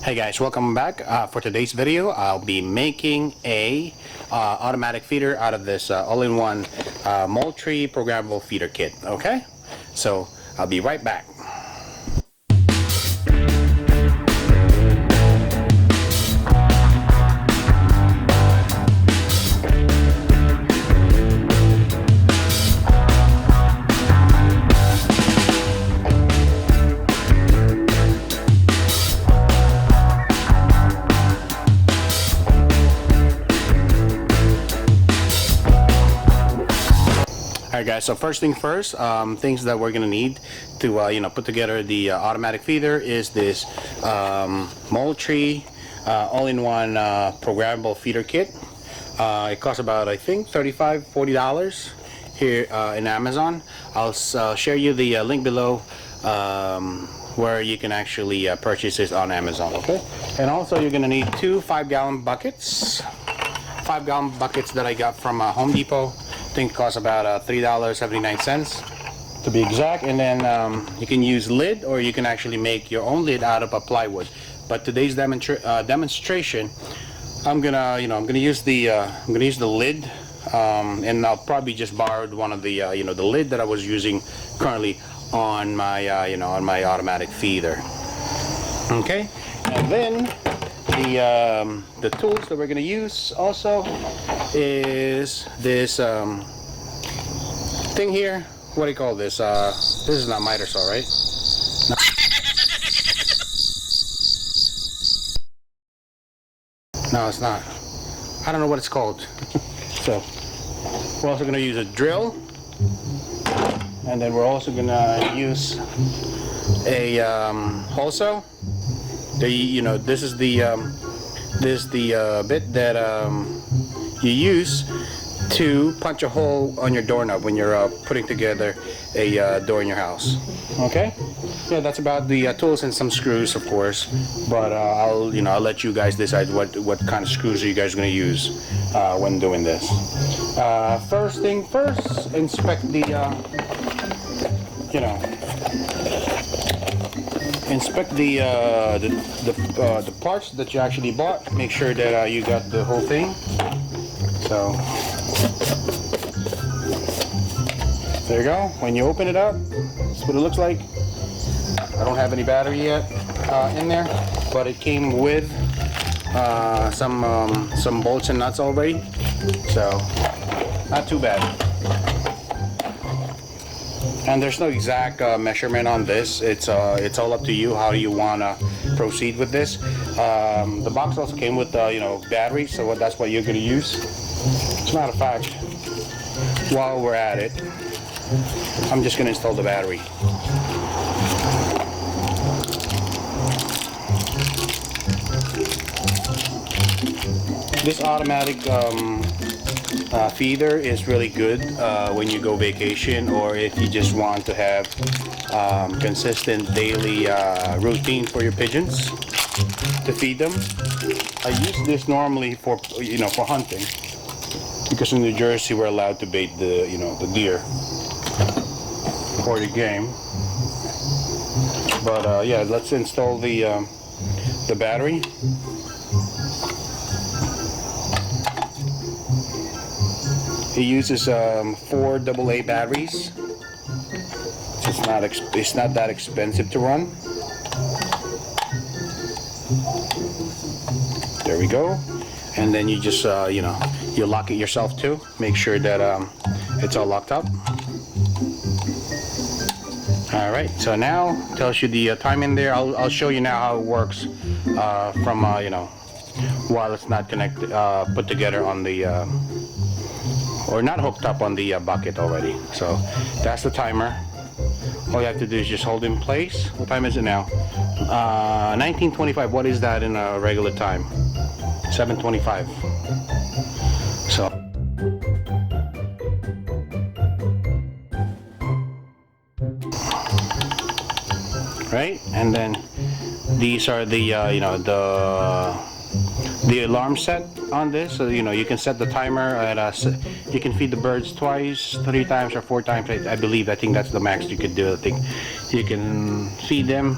Hey guys, welcome back. For today's video, I'll be making a automatic feeder out of this all-in-one Moultrie programmable feeder kit. Okay, so I'll be right back. Alright guys, so first thing first, things that we're gonna need to put together the automatic feeder is this Moultrie all-in-one programmable feeder kit. It costs about, I think, $35–40 here in Amazon. I'll share you the link below where you can actually purchase this on Amazon. Okay, and also you're gonna need two 5-gallon buckets. 5-gallon buckets that I got from Home Depot. I think it costs about $3.79 to be exact. And then you can use lid, or you can actually make your own lid out of a plywood. But today's demonstration, I'm gonna use the lid, and I'll probably just borrow one of the the lid that I was using currently on my on my automatic feeder. Okay, and then the tools that we're going to use also is this thing here. What do you call this? This is not miter saw, right? No, it's not. I don't know what it's called. So we're also going to use a drill, and then we're also going to use a hole saw. This is the bit that you use to punch a hole on your doorknob when you're putting together a door in your house. Okay, yeah, that's about the tools, and some screws, of course. But I'll let you guys decide what kind of screws are you guys going to use when doing this. First thing first, inspect the the parts that you actually bought. Make sure that you got the whole thing. So there you go. When you open it up, that's what it looks like. I don't have any battery yet in there, but it came with some bolts and nuts already, so not too bad. And there's no exact measurement on this. It's all up to you how you want to proceed with this. The box also came with batteries, so that's what you're going to use. As a matter of fact, while we're at it, I'm just going to install the battery. This automatic feeder is really good when you go vacation, or if you just want to have consistent daily routine for your pigeons to feed them. I use this normally for for hunting, because in New Jersey we're allowed to bait the the deer or the game. But yeah, let's install the battery. It uses 4 AA batteries. It's not that expensive to run. There we go. And then you just you lock it yourself too. Make sure that it's all locked up. All right. So now tells you the time in there. I'll show you now how it works from while it's not connected, put together on the. Or not hooked up on the bucket already. So that's the timer. All you have to do is just hold in place. What time is it now? 19:25. What is that in a regular time? 7:25. So right, and then these are the the alarm set on this, so you can set the timer at you can feed the birds twice, 3 times, or 4 times. I think that's the max you could do. I think you can feed them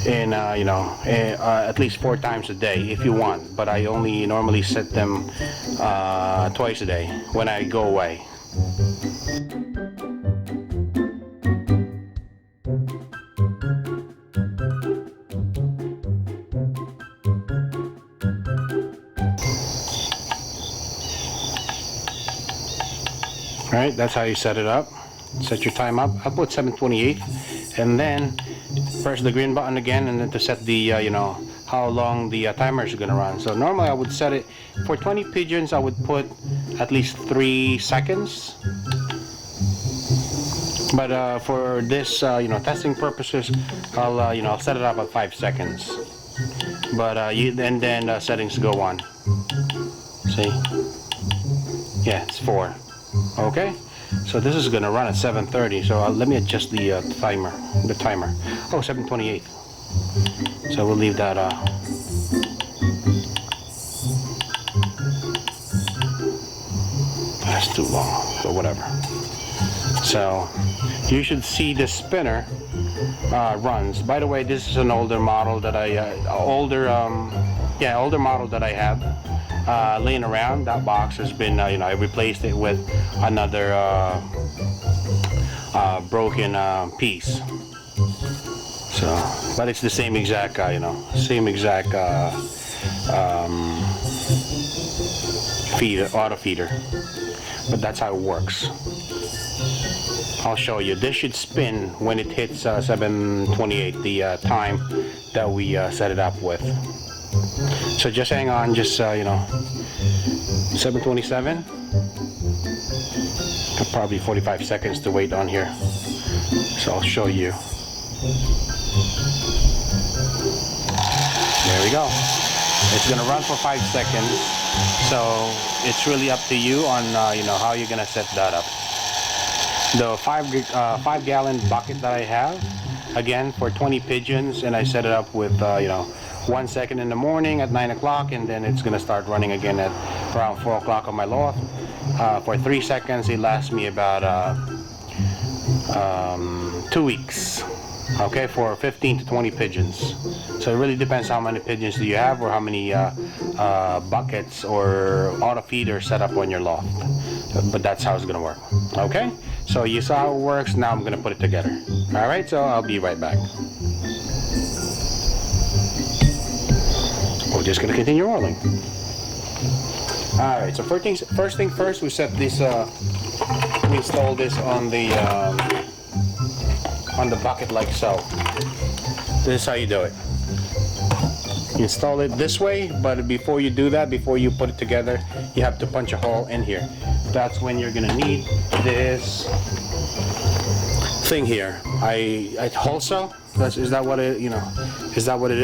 in at least 4 times a day if you want, but I only normally set them twice a day when I go away. Alright, that's how you set it up. Set your time up. I'll put 7:28, and then press the green button again, and then to set the how long the timer is gonna run. So normally I would set it for 20 pigeons. I would put at least 3 seconds. But for this testing purposes, I'll set it up at 5 seconds. But and then settings go on. See? Yeah, it's 4. Okay, so this is gonna run at 7:30. So let me adjust the timer. Oh, 7:28. So we'll leave that. That's too long. So whatever. So you should see the spinner runs. By the way, this is an older model that older model that I have. Laying around. That box has been I replaced it with another broken piece, so but it's the same exact auto feeder, but that's how it works. I'll show you. This should spin when it hits 7:28, the time that we set it up with. So just hang on, just 7:27. Probably 45 seconds to wait on here. So I'll show you. There we go. It's gonna run for 5 seconds. So it's really up to you on how you're gonna set that up. The 5-gallon bucket that I have, again for 20 pigeons, and I set it up with 1 second in the morning at 9 o'clock, and then it's gonna start running again at around 4 o'clock on my loft. For 3 seconds, it lasts me about 2 weeks. Okay, for 15 to 20 pigeons. So it really depends how many pigeons do you have, or how many buckets or auto feeders set up on your loft. But that's how it's gonna work. Okay, so you saw how it works. Now I'm gonna put it together. All right, so I'll be right back. We're just gonna continue rolling. All right, so first thing first, we set this. We install this on the bucket like so. This is how you do it. You install it this way, but before you do that, before you put it together, you have to punch a hole in here. That's when you're gonna need this thing here. I also, is that what it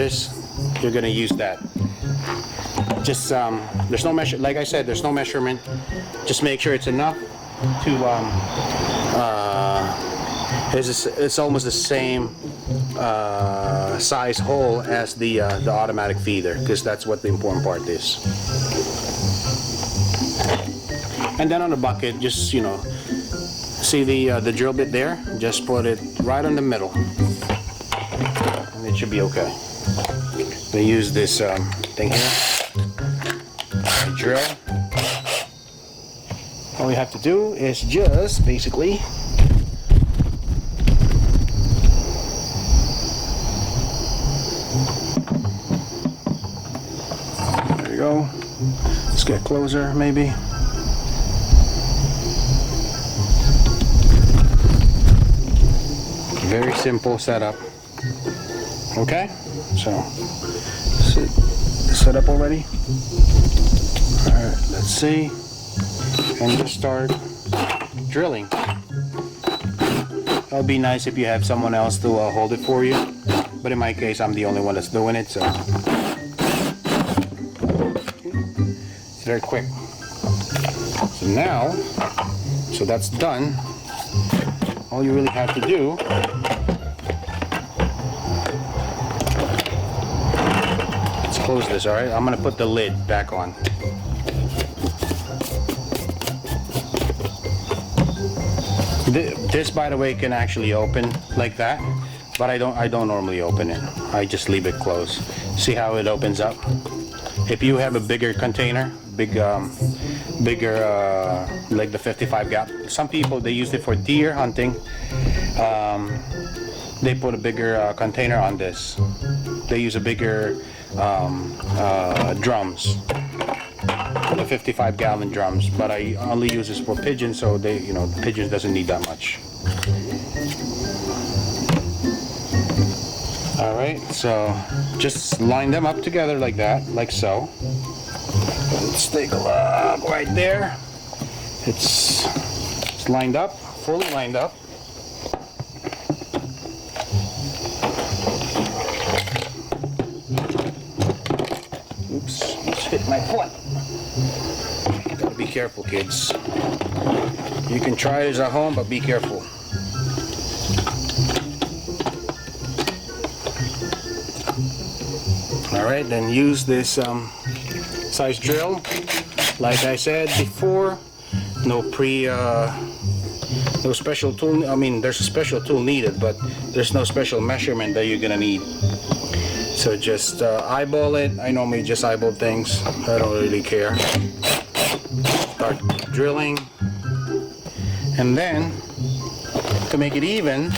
is? You're gonna use that. Just there's no measure. Like I said, there's no measurement. Just make sure it's enough to. It's almost the same size hole as the automatic feeder, because that's what the important part is. And then on the bucket, just see the drill bit there. Just put it right in the middle, and it should be okay. They use this thing here. Drill. All you have to do is just basically there you go. Let's get closer, maybe. Very simple setup. Okay, so set up already. Alright, let's see, and just start drilling. It'll be nice if you have someone else to hold it for you, but in my case, I'm the only one that's doing it, so it's very quick. So now, so that's done. All you really have to do is close this. Alright, I'm gonna put the lid back on. This, by the way, can actually open like that, but I don't normally open it. I just leave it closed. See how it opens up? If you have a bigger container, bigger like the 55 gallon, some people they use it for deer hunting. They put a bigger container on this. They use a bigger drums, the 55 gallon drums, but I only use this for pigeons, so they, you know, the pigeons doesn't need that much. All right, so just line them up together like that, like so. Let's take a look right there. It's lined up, fully lined up. Oops, just hit my foot. Gotta be careful, kids. You can try this at home, but be careful. Alright, then use this size drill. Like I said before, no special tool. I mean, there's a special tool needed, but there's no special measurement that you're gonna need. So just eyeball it. I normally just eyeball things. I don't really care. Start drilling, and then to make it even,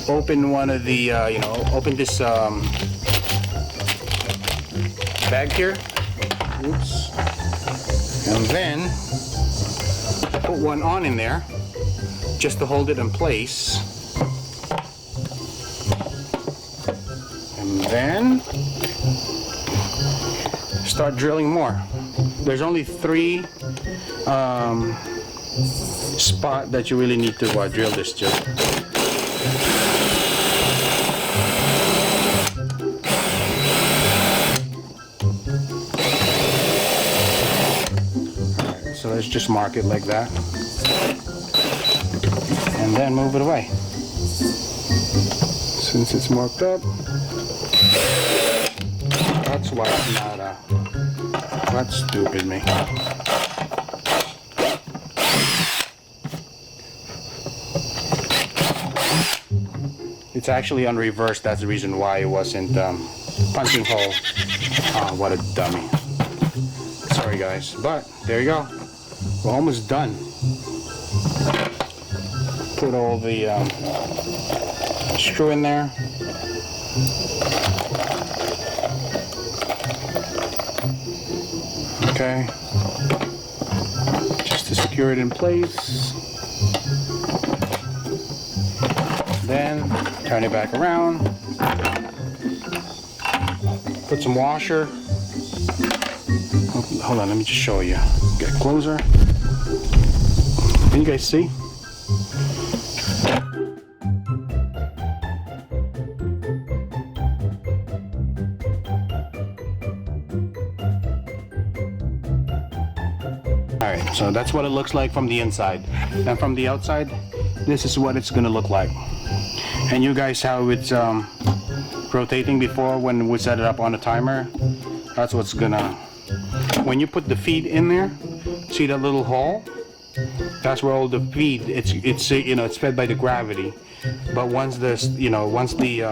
open one of the open this bag here. Oops. And then put one on in there just to hold it in place. And then start drilling more. There's only 3 spot that you really need to drill this to. Alright, so let's just mark it like that. And then move it away. Since it's marked up, that's why it's not that's stupid me. It's actually on reverse. That's the reason why it wasn't punching hole. Oh, what a dummy. Sorry guys, but there you go. We're almost done. Put all the screw in there. Okay, just to secure it in place. Then turn it back around. Put some washer. Oh, hold on, let me just show you. Get closer. Can you guys see? Alright, so that's what it looks like from the inside. And from the outside, this is what it's gonna look like. And you guys, how it's rotating before when we set it up on a timer, that's what's gonna, when you put the feed in there, see that little hole? That's where all the feed, it's you know, it's fed by the gravity. But once this, you know, once the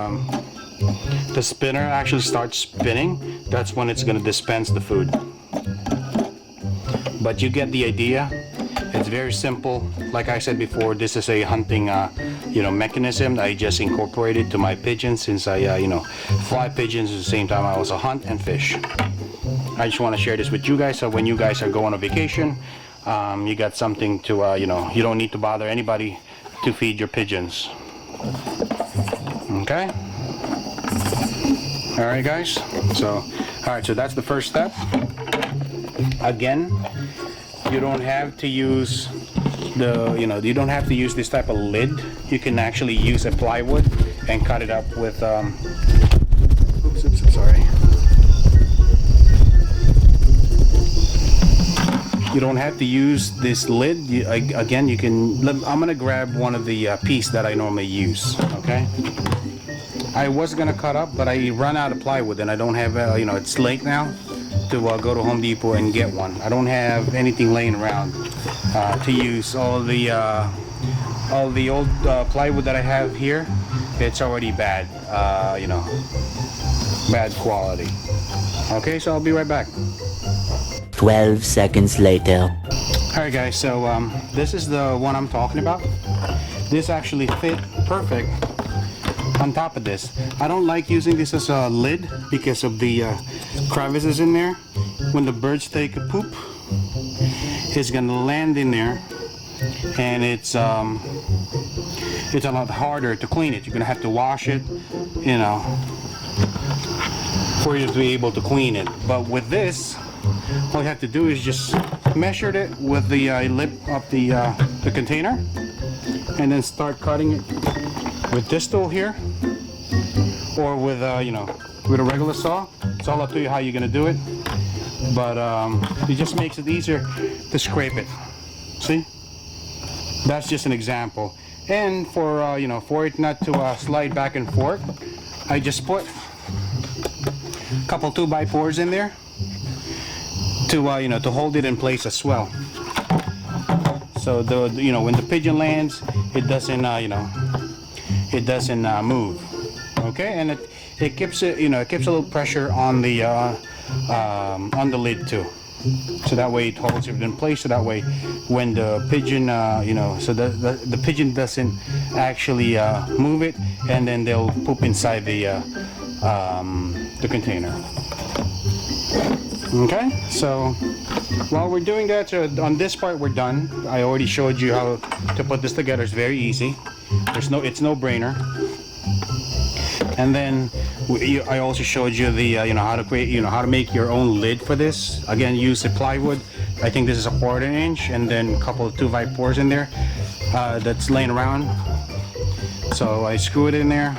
spinner actually starts spinning, that's when it's gonna dispense the food. But you get the idea. It's very simple. Like I said before, this is a hunting mechanism that I just incorporated to my pigeons, since I fly pigeons at the same time I also hunt and fish. I just want to share this with you guys, so when you guys are going on vacation, you got something to you don't need to bother anybody to feed your pigeons. Okay, all right guys, so that's the first step. Again, you don't have to use you don't have to use this type of lid. You can actually use a plywood and cut it up with oops, sorry. You don't have to use this lid. Again, you can. I'm gonna grab one of the piece that I normally use. Okay. I was gonna cut up, but I run out of plywood and I don't have it's late now to go to Home Depot and get one. I don't have anything laying around to use all the all the old plywood that I have here, it's already bad, bad quality. Okay, so I'll be right back. 12 seconds later. Alright guys, so this is the one I'm talking about. This actually fit perfect on top of this. I don't like using this as a lid because of the crevices in there. When the birds take a poop, it's gonna land in there, and it's a lot harder to clean it. You're gonna have to wash it, for you to be able to clean it. But with this, all you have to do is just measure it with the lip of the container, and then start cutting it with this tool here, or with with a regular saw. It's all up to you how you're gonna do it, but it just makes it easier to scrape it. See, that's just an example. And for for it not to slide back and forth, I just put a couple 2x4s in there to to hold it in place as well. So when the pigeon lands, it doesn't move. Okay, and it keeps it it keeps a little pressure on the lid too. So that way it holds it in place. So that way, when the pigeon so the pigeon doesn't actually move it, and then they'll poop inside the container. Okay, so while we're doing that, on this part we're done. I already showed you how to put this together. It's very easy. It's no brainer. And then I also showed you the how to create how to make your own lid for this. Again, use the plywood. I think this is a 1/4 inch, and then a couple of 2x4s in there that's laying around. So I screw it in there.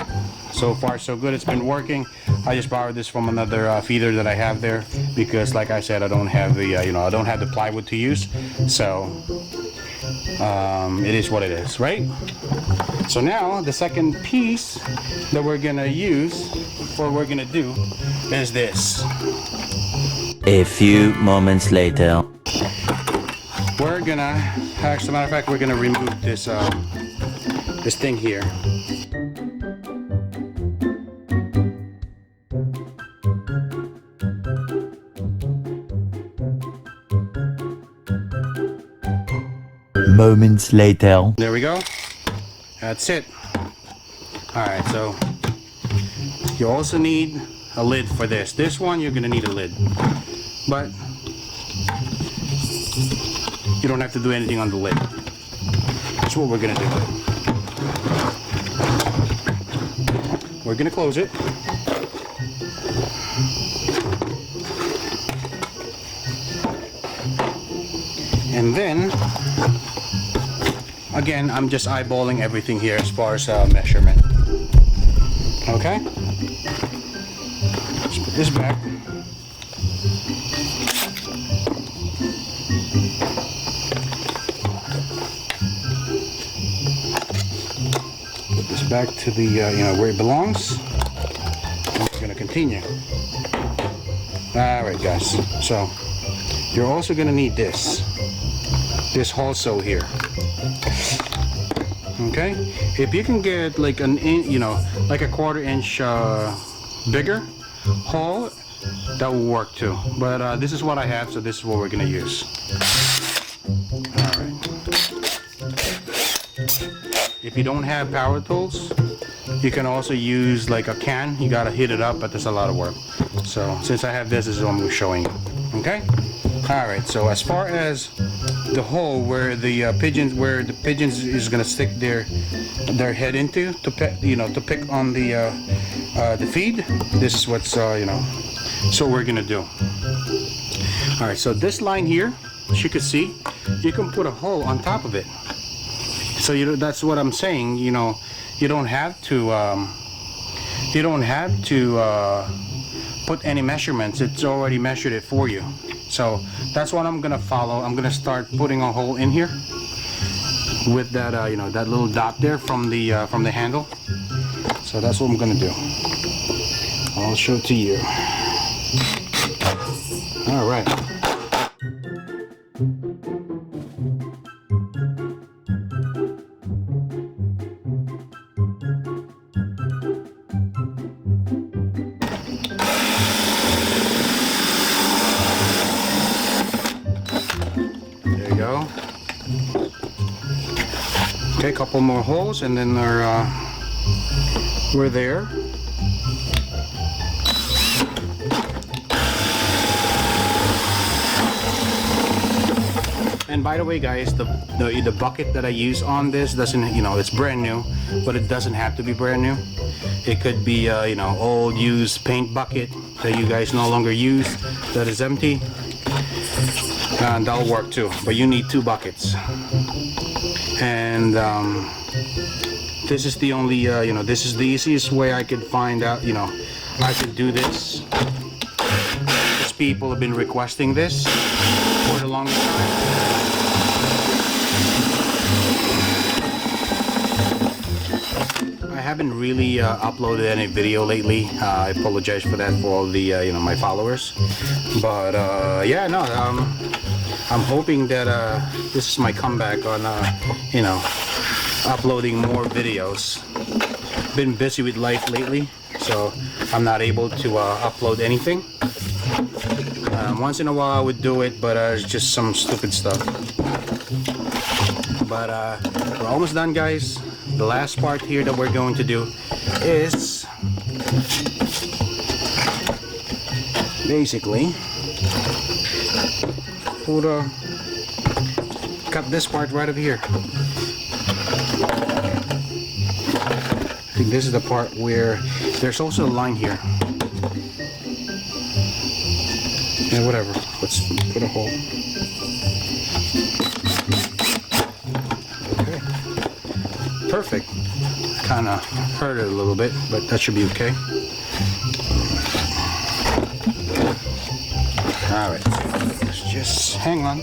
So far so good, it's been working. I just borrowed this from another feeder that I have there, because like I said, I don't have the I don't have the plywood to use. So it is what it is, right? So now the second piece that we're gonna use, or we're gonna do, is this. A few moments later. We're gonna, as a matter of fact, we're gonna remove this this thing here. Moments later. There we go. That's it. Alright, so you also need a lid for this. This one you're gonna need a lid, but you don't have to do anything on the lid. That's what we're gonna do. We're gonna close it. And then again, I'm just eyeballing everything here as far as measurement. Okay? Let's put this back. Put this back to the where it belongs. And we're gonna continue. All right, guys. So you're also gonna need this also here. Okay, if you can get like an like a 1/4 inch bigger hole, that will work too. But this is what I have, so this is what we're gonna use. All right. If you don't have power tools, you can also use like a can. You gotta heat it up, but there's a lot of work. So since I have this is what I'm showing you. Okay. All right. So as far as the hole where the pigeons is gonna stick their head into to pick on the feed. This is what's so we're gonna do. All right, so this line here, as you can see, you can put a hole on top of it. So that's what I'm saying. You don't have to put any measurements. It's already measured it for you. So that's what I'm gonna follow. I'm gonna start putting a hole in here with that that little dot there from the handle. So that's what I'm gonna do. I'll show it to you. All right. Okay, a couple more holes and then we're there. And by the way, guys, the bucket that I use on this doesn't, you know, it's brand new, but it doesn't have to be brand new. It could be, you know, old used paint bucket that you guys no longer use, that is empty, and that'll work too. But you need 2 buckets. And this is the only, you know, this is the easiest way I could find out, you know, I could do this. Because people have been requesting this for the longest time. I haven't really uploaded any video lately. I apologize for that for all the you know, my followers. But yeah, no, I'm hoping that this is my comeback on you know, uploading more videos. Been busy with life lately, so I'm not able to upload anything. Once in a while I would do it, but it's just some stupid stuff. But we're almost done, guys. The last part here that we're going to do is basically cut this part right over here. I think this is the part where there's also a line here. Yeah, whatever. Let's put a hole. Okay. Perfect. Kind of hurt it a little bit, but that should be okay. Alright. Let's just hang on.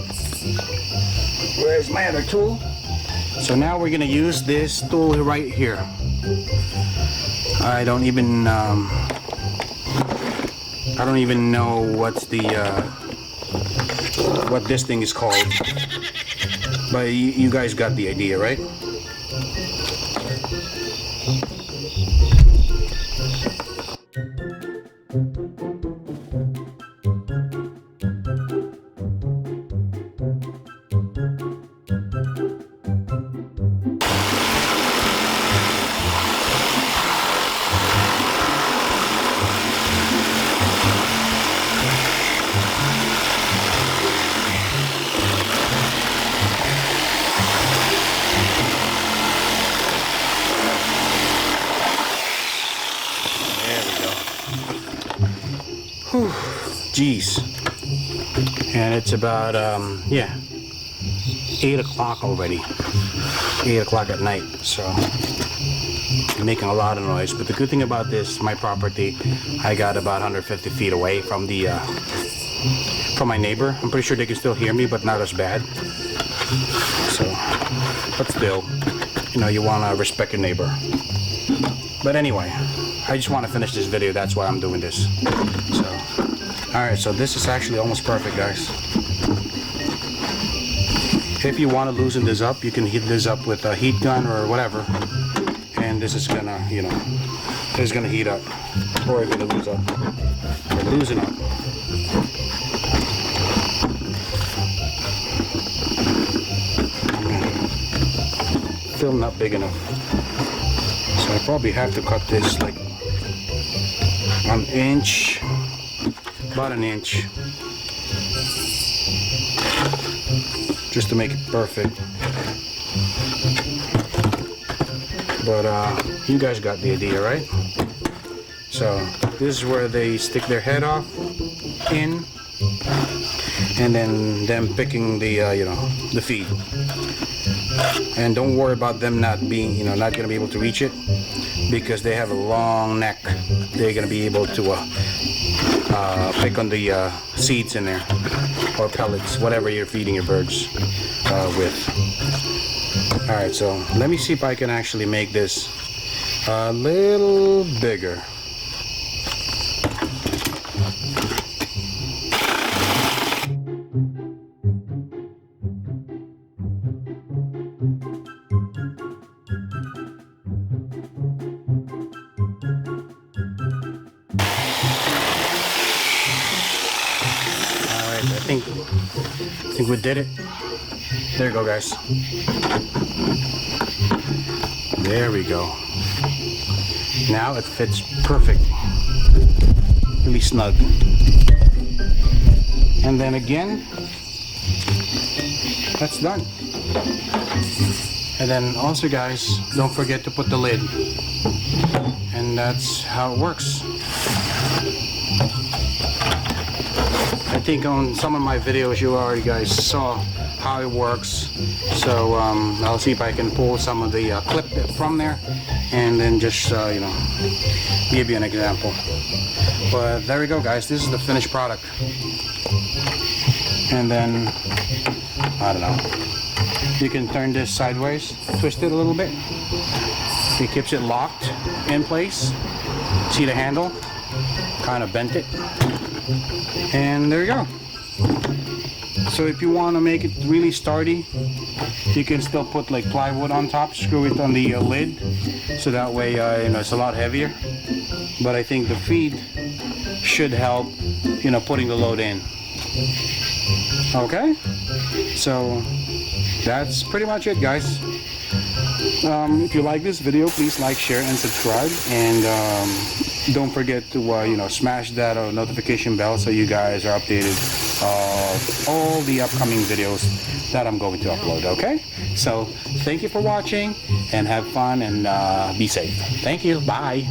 Where's my other tool? So now we're going to use this tool right here. I don't even know what's the what this thing is called, but you guys got the idea, right? Jeez. And it's about yeah, 8 o'clock already. 8 o'clock at night, so I'm making a lot of noise. But the good thing about this, my property, I got about 150 feet away from the from my neighbor. I'm pretty sure they can still hear me, but not as bad. So, but still, you know, you want to respect your neighbor. But anyway, I just want to finish this video. That's why I'm doing this. So, alright, so this is actually almost perfect, guys. If you want to loosen this up, you can heat this up with a heat gun or whatever. And this is gonna, you know, it's gonna heat up. Or it's gonna lose up. Or loosen up. Still not big enough. So I probably have to cut this like 1 inch. About 1 inch. Just to make it perfect. But you guys got the idea, right? So this is where they stick their head off in, and then them picking the you know, the feed. And don't worry about them not being, you know, not gonna be able to reach it, because they have a long neck. They're gonna be able to pick on the seeds in there, or pellets, whatever you're feeding your birds with. Alright, so let me see if I can actually make this a little bigger. I think we did it. There you go, guys. There we go. Now it fits perfect. Really snug. And then again, that's done. And then also guys, don't forget to put the lid. And that's how it works. I think on some of my videos you already guys saw how it works. So I'll see if I can pull some of the clip from there and then just you know, give you an example. But there we go guys, this is the finished product. And then I don't know, you can turn this sideways, twist it a little bit. It keeps it locked in place. See the handle? Kind of bent it. And there you go. So if you want to make it really sturdy, you can still put like plywood on top, screw it on the lid, so that way you know, it's a lot heavier. But I think the feed should help, you know, putting the load in. Okay, so that's pretty much it guys. If you like this video, please like, share, and subscribe, and don't forget to you know, smash that notification bell so you guys are updated of all the upcoming videos that I'm going to upload. Okay, so thank you for watching and have fun and be safe. Thank you. Bye.